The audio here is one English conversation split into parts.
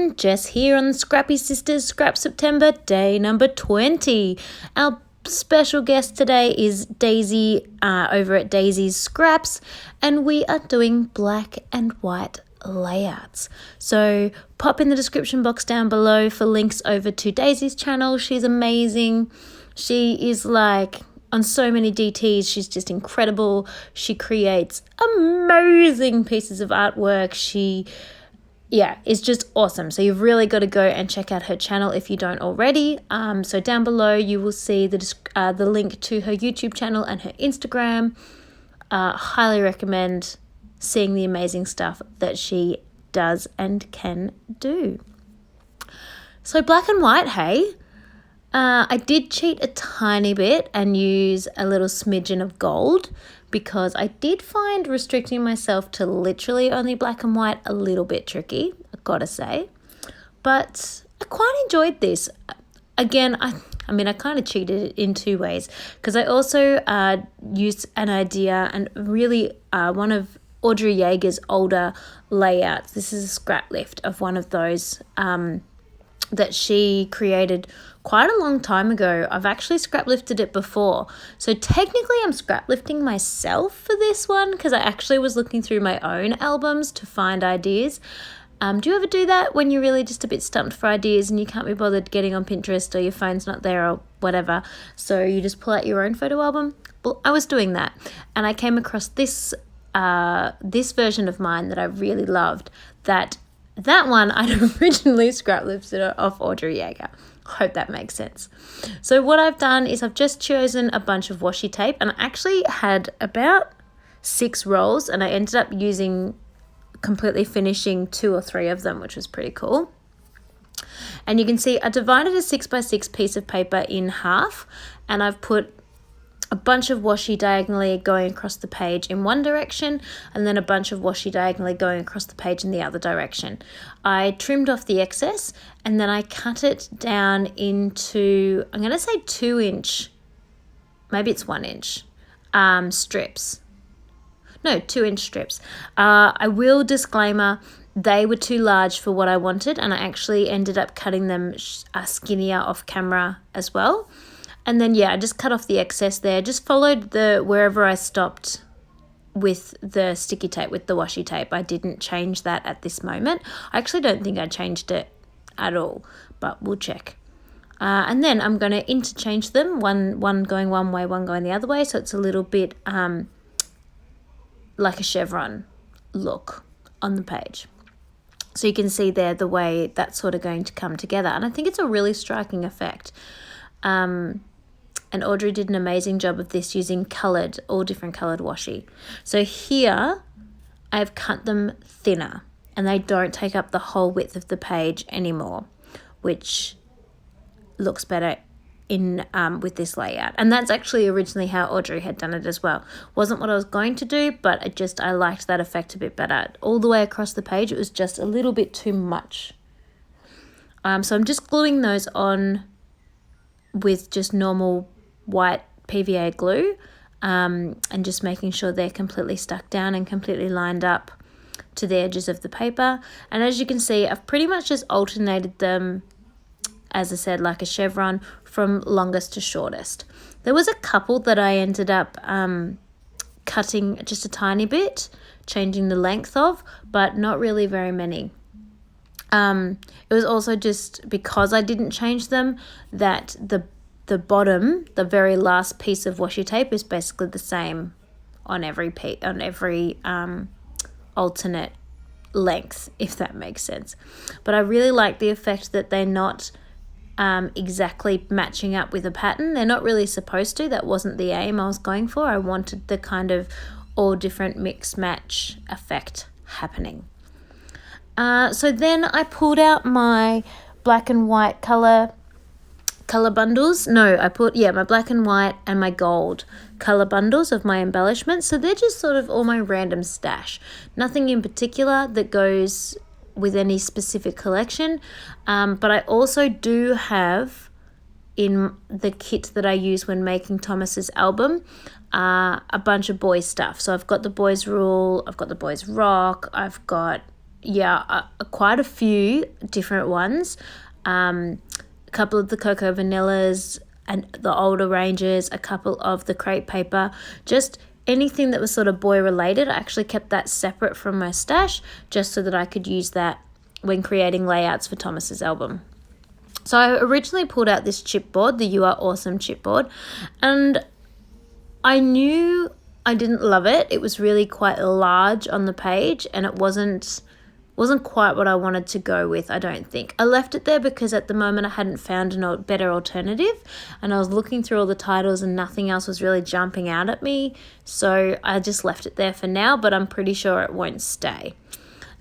everyone, Jess here on the Scrappy Sisters Scrap September day number 20. Our special guest today is Daisie over at Daisie's Scraps, and we are doing black and white layouts. So pop in the description box down below for links over to Daisie's channel. She's amazing. She is like on so many DTs. She's just incredible. She creates amazing pieces of artwork. It's just awesome. So you've really got to go and check out her channel if you don't already. So down below you will see the link to her YouTube channel and her Instagram. Highly recommend seeing the amazing stuff that she does and can do. So black and white, hey? I did cheat a tiny bit and use a little smidgen of gold because I did find restricting myself to literally only black and white a little bit tricky, I've got to say. But I quite enjoyed this. Again, I kind of cheated in two ways because I also used an idea and really one of Audrey Yeager's older layouts. This is a scrap lift of one of those that she created quite a long time ago. I've actually scrap lifted it before. So technically I'm scrap lifting myself for this one because I actually was looking through my own albums to find ideas. Do you ever do that when you're really just a bit stumped for ideas and you can't be bothered getting on Pinterest or your phone's not there or whatever, so you just pull out your own photo album? Well, I was doing that and I came across this version of mine that I really loved. That one I'd originally scrap lifted off Audrey Yeager. Hope that makes sense. So what I've done is I've just chosen a bunch of washi tape, and I actually had about 6 rolls and I ended up completely finishing 2 or 3 of them, which was pretty cool. And you can see I divided a 6x6 piece of paper in half, and I've put a bunch of washi diagonally going across the page in one direction and then a bunch of washi diagonally going across the page in the other direction. I trimmed off the excess and then I cut it down into, I'm going to say 2-inch, maybe it's 1-inch strips. No, 2-inch strips. I will disclaimer, they were too large for what I wanted and I actually ended up cutting them skinnier off camera as well. And then, I just cut off the excess there. Just followed wherever I stopped with the sticky tape, with the washi tape. I didn't change that at this moment. I actually don't think I changed it at all, but we'll check. And then I'm going to interchange them, one going one way, one going the other way. So it's a little bit like a chevron look on the page. So you can see there the way that's sort of going to come together. And I think it's a really striking effect. And Audrey did an amazing job of this using all different coloured washi. So here I've cut them thinner and they don't take up the whole width of the page anymore, which looks better with this layout. And that's actually originally how Audrey had done it as well. Wasn't what I was going to do, but I liked that effect a bit better. All the way across the page, it was just a little bit too much. So I'm just gluing those on with just normal white PVA glue and just making sure they're completely stuck down and completely lined up to the edges of the paper. And as you can see, I've pretty much just alternated them, as I said, like a chevron from longest to shortest. There was a couple that I ended up cutting just a tiny bit, changing the length of, but not really very many. It was also just because I didn't change them that the bottom, the very last piece of washi tape is basically the same on every alternate length, if that makes sense. But I really like the effect that they're not exactly matching up with a pattern. They're not really supposed to. That wasn't the aim I was going for. I wanted the kind of all different mix match effect happening. So then I pulled out my black and white color bundles. No, I put, my black and white and my gold color bundles of my embellishments. So they're just sort of all my random stash. Nothing in particular that goes with any specific collection. But I also do have in the kit that I use when making Thomas's album, a bunch of boys stuff. So I've got the boys rule, I've got the boys rock, I've got quite a few different ones. A couple of the Cocoa Vanillas and the older ranges, a couple of the crepe paper, just anything that was sort of boy related. I actually kept that separate from my stash just so that I could use that when creating layouts for Thomas's album. So I originally pulled out this chipboard, the You Are Awesome chipboard, and I knew I didn't love it. It was really quite large on the page, and it wasn't quite what I wanted to go with, I don't think. I left it there because at the moment I hadn't found a better alternative, and I was looking through all the titles and nothing else was really jumping out at me, so I just left it there for now, but I'm pretty sure it won't stay.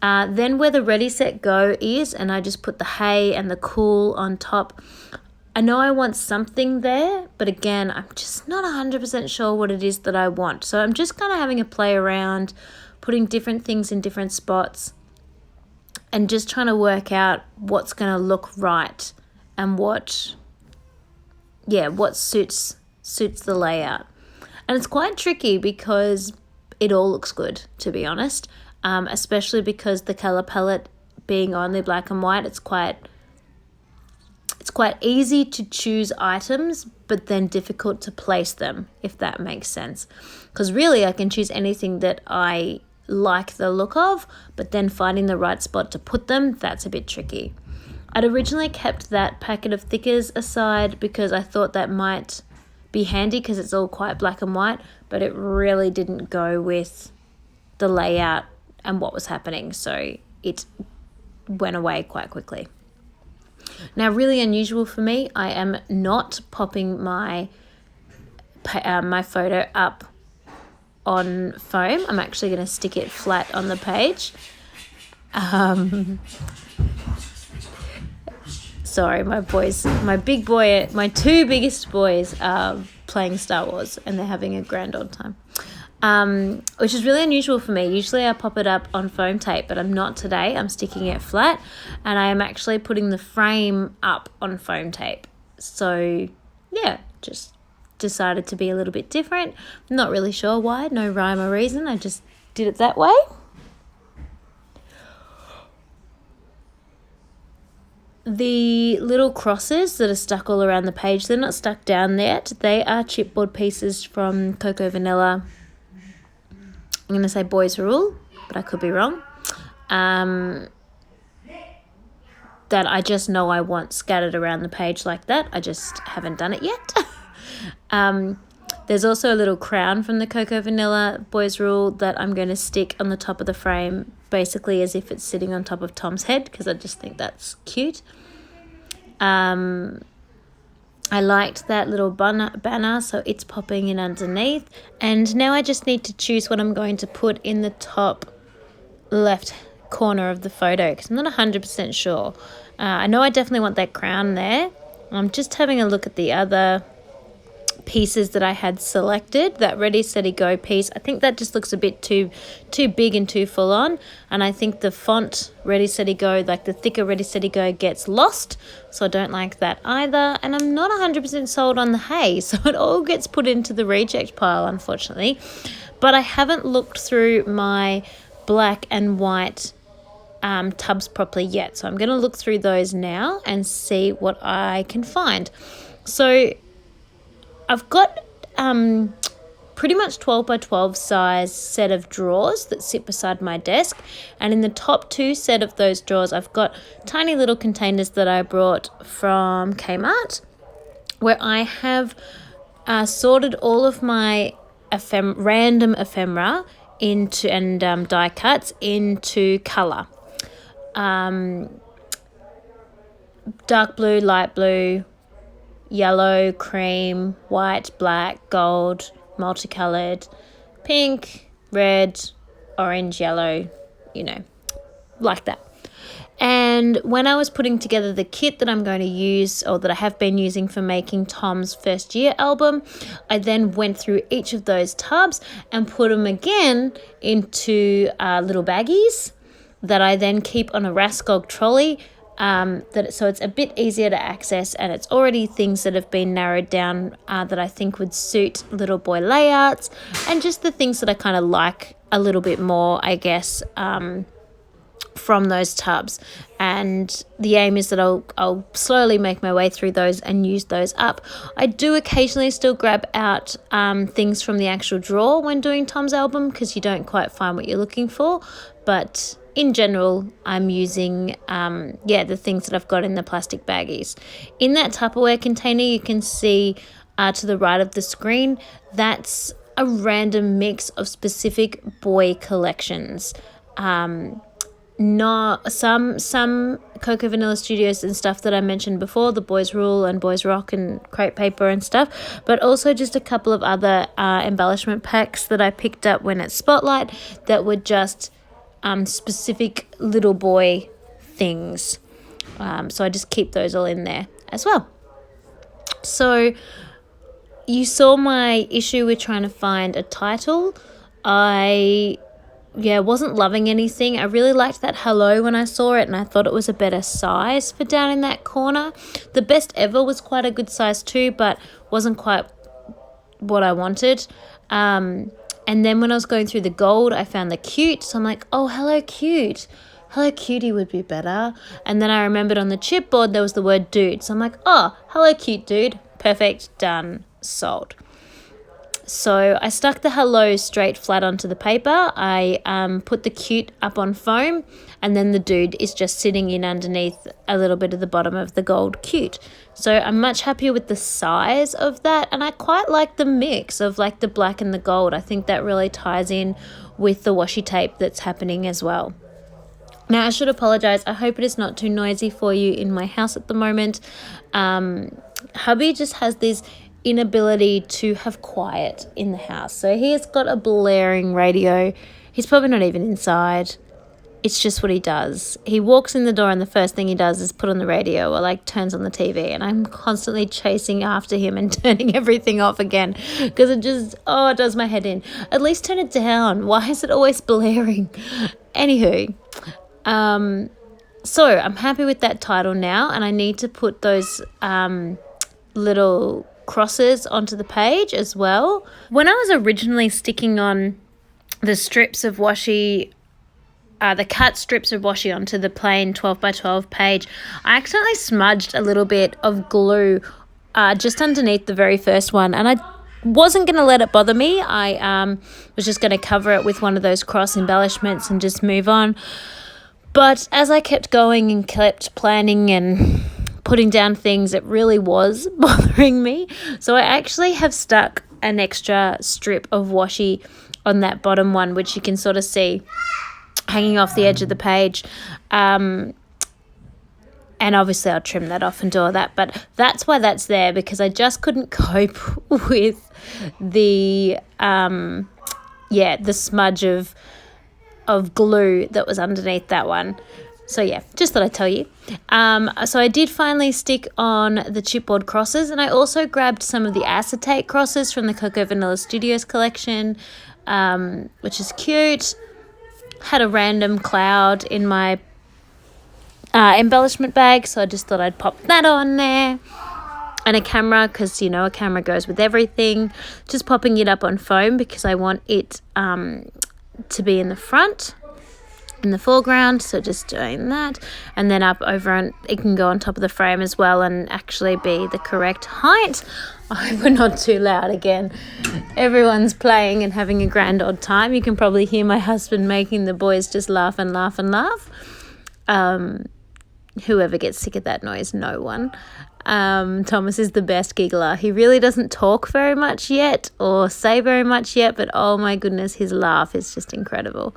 Then where the Ready, Set, Go is, and I just put the Hey and the Cool on top. I know I want something there, but again, I'm just not 100% sure what it is that I want. So I'm just kind of having a play around, putting different things in different spots, and just trying to work out what's going to look right and what suits the layout. And it's quite tricky because it all looks good, to be honest, especially because the color palette being only black and white, it's quite easy to choose items, but then difficult to place them, if that makes sense. Because really I can choose anything that I like the look of, but then finding the right spot to put them, that's a bit tricky. I'd originally kept that packet of thickers aside because I thought that might be handy because it's all quite black and white, but it really didn't go with the layout and what was happening, so it went away quite quickly. Now, really unusual for me, I am not popping my photo up on foam. I'm actually going to stick it flat on the page. Sorry, my two biggest boys are playing Star Wars and they're having a grand old time. Which is really unusual for me. Usually I pop it up on foam tape, but I'm not today. I'm sticking it flat, and I am actually putting the frame up on foam tape. So yeah, just decided to be a little bit different. Not really sure why, no rhyme or reason. I just did it that way. The little crosses that are stuck all around the page, they're not stuck down yet. They are chipboard pieces from Cocoa Vanilla. I'm going to say Boys Rule, but I could be wrong. That I just know I want scattered around the page like that. I just haven't done it yet. There's also a little crown from the Cocoa Vanilla Boys Rule that I'm going to stick on the top of the frame, basically as if it's sitting on top of Tom's head, because I just think that's cute. I liked that little banner, so it's popping in underneath. And now I just need to choose what I'm going to put in the top left corner of the photo, because I'm not 100% sure. I know I definitely want that crown there. I'm just having a look at the other pieces that I had selected. That Ready, Steady, Go piece, I think that just looks a bit too big and too full on, and I think the font Ready, Steady, Go, like the thicker Ready, Steady, Go, gets lost, so I don't like that either. And I'm not 100% sold on the Hey, so it all gets put into the reject pile, unfortunately. But I haven't looked through my black and white tubs properly yet, so I'm going to look through those now and see what I can find. So I've got pretty much 12 by 12 size set of drawers that sit beside my desk, and in the top two set of those drawers I've got tiny little containers that I brought from Kmart, where I have sorted all of my random ephemera into and die cuts into colour. Dark blue, light blue, yellow, cream, white, black, gold, multicolored, pink, red, orange, yellow, like that. And when I was putting together the kit that I'm going to use, or that I have been using for making Tom's first year album, I then went through each of those tubs and put them again into little baggies that I then keep on a Raskog trolley, so it's a bit easier to access, and it's already things that have been narrowed down that I think would suit little boy layouts, and just the things that I kind of like a little bit more, I guess, from those tubs, and the aim is that I'll slowly make my way through those and use those up. I do occasionally still grab out things from the actual drawer when doing Tom's album because you don't quite find what you're looking for, but in general I'm using the things that I've got in the plastic baggies. In that Tupperware container you can see to the right of the screen, that's a random mix of specific boy collections. Not some Cocoa Vanilla Studios and stuff that I mentioned before, the Boys Rule and Boys Rock and Crepe Paper and stuff, but also just a couple of other embellishment packs that I picked up when at Spotlight that were just specific little boy things. So I just keep those all in there as well. So you saw my issue with trying to find a title. I wasn't loving anything. I really liked that hello when I saw it, and I thought it was a better size for down in that corner. The best ever was quite a good size too, but wasn't quite what I wanted. And then when I was going through the gold, I found the cute. So I'm like, oh, hello cute. Hello cutie would be better. And then I remembered on the chipboard there was the word dude. So I'm like, oh, hello cute dude. Perfect, done, sold. So I stuck the hello straight flat onto the paper. I put the cute up on foam, and then the dude is just sitting in underneath a little bit of the bottom of the gold cute. So I'm much happier with the size of that, and I quite like the mix of like the black and the gold. I think that really ties in with the washi tape that's happening as well. Now, I should apologise. I hope it is not too noisy for you in my house at the moment. Hubby just has this inability to have quiet in the house. So he has got a blaring radio. He's probably not even inside. It's just what he does. He walks in the door and the first thing he does is put on the radio or like turns on the TV, and I'm constantly chasing after him and turning everything off again because it does my head in. At least turn it down. Why is it always blaring? Anywho, so I'm happy with that title now, and I need to put those little crosses onto the page as well. When I was originally sticking on the strips of washi, the cut strips of washi onto the plain 12x12 page, I accidentally smudged a little bit of glue just underneath the very first one, and I wasn't going to let it bother me. I was just going to cover it with one of those cross embellishments and just move on. But as I kept going and kept planning and putting down things, it really was bothering me. So I actually have stuck an extra strip of washi on that bottom one, which you can sort of see hanging off the edge of the page. And obviously I'll trim that off and do all that. But that's why that's there, because I just couldn't cope with the smudge of glue that was underneath that one. So yeah, just thought I'd tell you. So I did finally stick on the chipboard crosses, and I also grabbed some of the acetate crosses from the Cocoa Vanilla Studios collection, which is cute. Had a random cloud in my embellishment bag, so I just thought I'd pop that on there. And a camera, because a camera goes with everything. Just popping it up on foam because I want it to be in the front, in the foreground, so just doing that, and then up over, and it can go on top of the frame as well and actually be the correct height. I hope we're not too loud again. Everyone's playing and having a grand old time. You can probably hear my husband making the boys just laugh and laugh and laugh. Whoever gets sick of that noise, no one. Thomas is the best giggler. He really doesn't talk very much yet or say very much yet, but oh my goodness, his laugh is just incredible.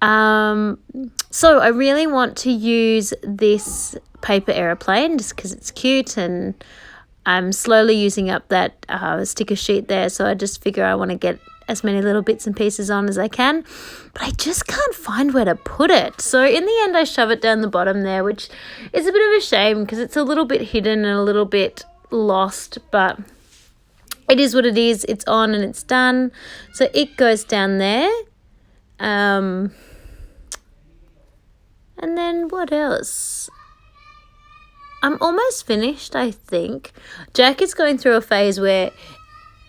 So I really want to use this paper aeroplane just because it's cute, and I'm slowly using up that sticker sheet there, so I just figure I want to get as many little bits and pieces on as I can, but I just can't find where to put it. So in the end I shove it down the bottom there, which is a bit of a shame because it's a little bit hidden and a little bit lost, but it is what it is. It's on and it's done. So it goes down there. And then what else? I'm almost finished, I think. Jack is going through a phase where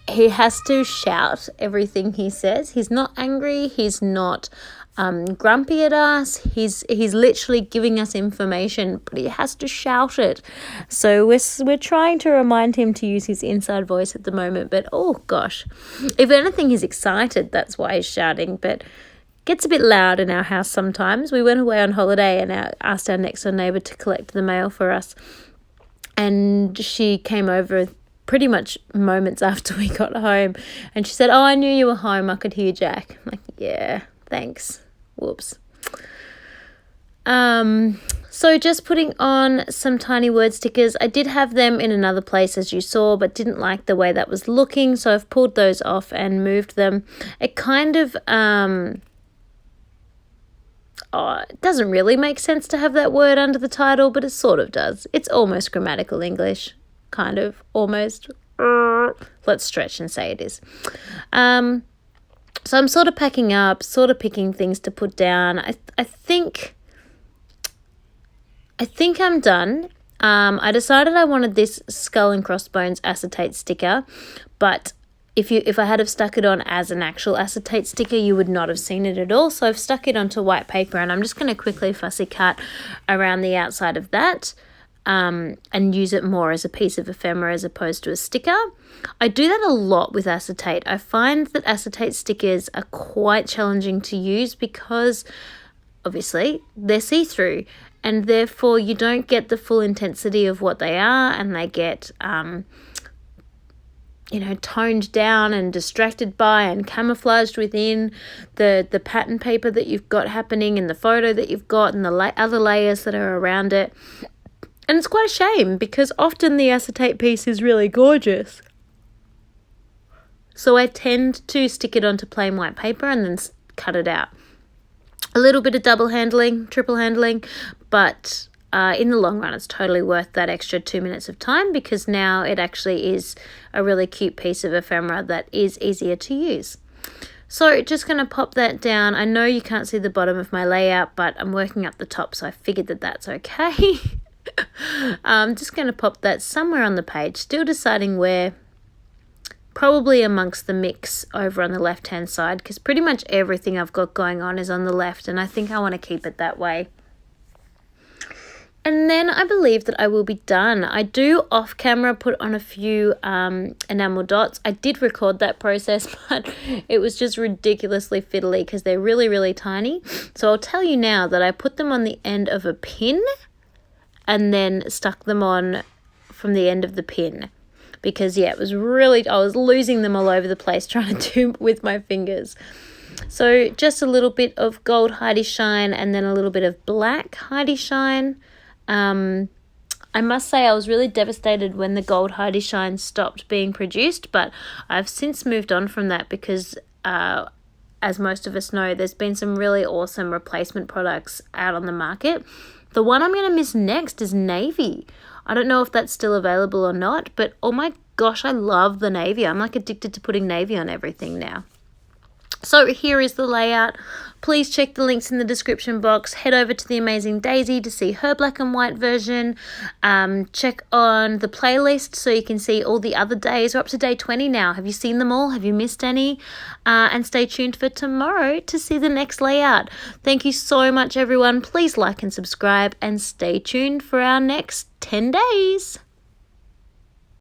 he has to shout everything he says. He's not angry. He's not grumpy at us. He's literally giving us information, but he has to shout it. So we're trying to remind him to use his inside voice at the moment. But oh gosh, if anything, he's excited. That's why he's shouting. But gets a bit loud in our house sometimes. We went away on holiday and asked our next door neighbour to collect the mail for us, and she came over pretty much moments after we got home, and she said, "Oh, I knew you were home. I could hear Jack." I'm like, yeah, thanks. Whoops. So just putting on some tiny word stickers. I did have them in another place, as you saw, but didn't like the way that was looking, so I've pulled those off and moved them. It kind of it doesn't really make sense to have that word under the title, but it sort of does. It's almost grammatical English, kind of, almost. Let's stretch and say it is. So I'm sort of packing up, sort of picking things to put down. I think I'm done. I decided I wanted this skull and crossbones acetate sticker, but if I had have stuck it on as an actual acetate sticker, you would not have seen it at all. So I've stuck it onto white paper, and I'm just going to quickly fussy cut around the outside of that. And use it more as a piece of ephemera as opposed to a sticker. I do that a lot with acetate. I find that acetate stickers are quite challenging to use because obviously they're see-through, and therefore you don't get the full intensity of what they are, and they get toned down and distracted by and camouflaged within the pattern paper that you've got happening and the photo that you've got and the other layers that are around it. And it's quite a shame because often the acetate piece is really gorgeous. So I tend to stick it onto plain white paper and then cut it out. A little bit of double handling, triple handling, but in the long run it's totally worth that extra 2 minutes of time because now it actually is a really cute piece of ephemera that is easier to use. So just going to pop that down. I know you can't see the bottom of my layout, but I'm working up the top, so I figured that that's okay. I'm just going to pop that somewhere on the page, still deciding where, probably amongst the mix over on the left hand side, because pretty much everything I've got going on is on the left, and I think I want to keep it that way. And then I believe that I will be done. I do off camera put on a few enamel dots. I did record that process, but it was just ridiculously fiddly because they're really, really tiny. So I'll tell you now that I put them on the end of a pin and then stuck them on from the end of the pin because, yeah, it was really, I was losing them all over the place trying to do with my fingers. So just a little bit of gold Heidi Shine and then a little bit of black Heidi Shine. I must say I was really devastated when the gold Heidi Shine stopped being produced, but I've since moved on from that because, as most of us know, there's been some really awesome replacement products out on the market. The one I'm going to miss next is navy. I don't know if that's still available or not, but oh my gosh, I love the navy. I'm like addicted to putting navy on everything now. So here is the layout. Please check the links in the description box. Head over to the Amazing Daisie to see her black and white version. Check on the playlist so you can see all the other days. We're up to day 20 now. Have you seen them all? Have you missed any? And stay tuned for tomorrow to see the next layout. Thank you so much, everyone. Please like and subscribe and stay tuned for our next 10 days.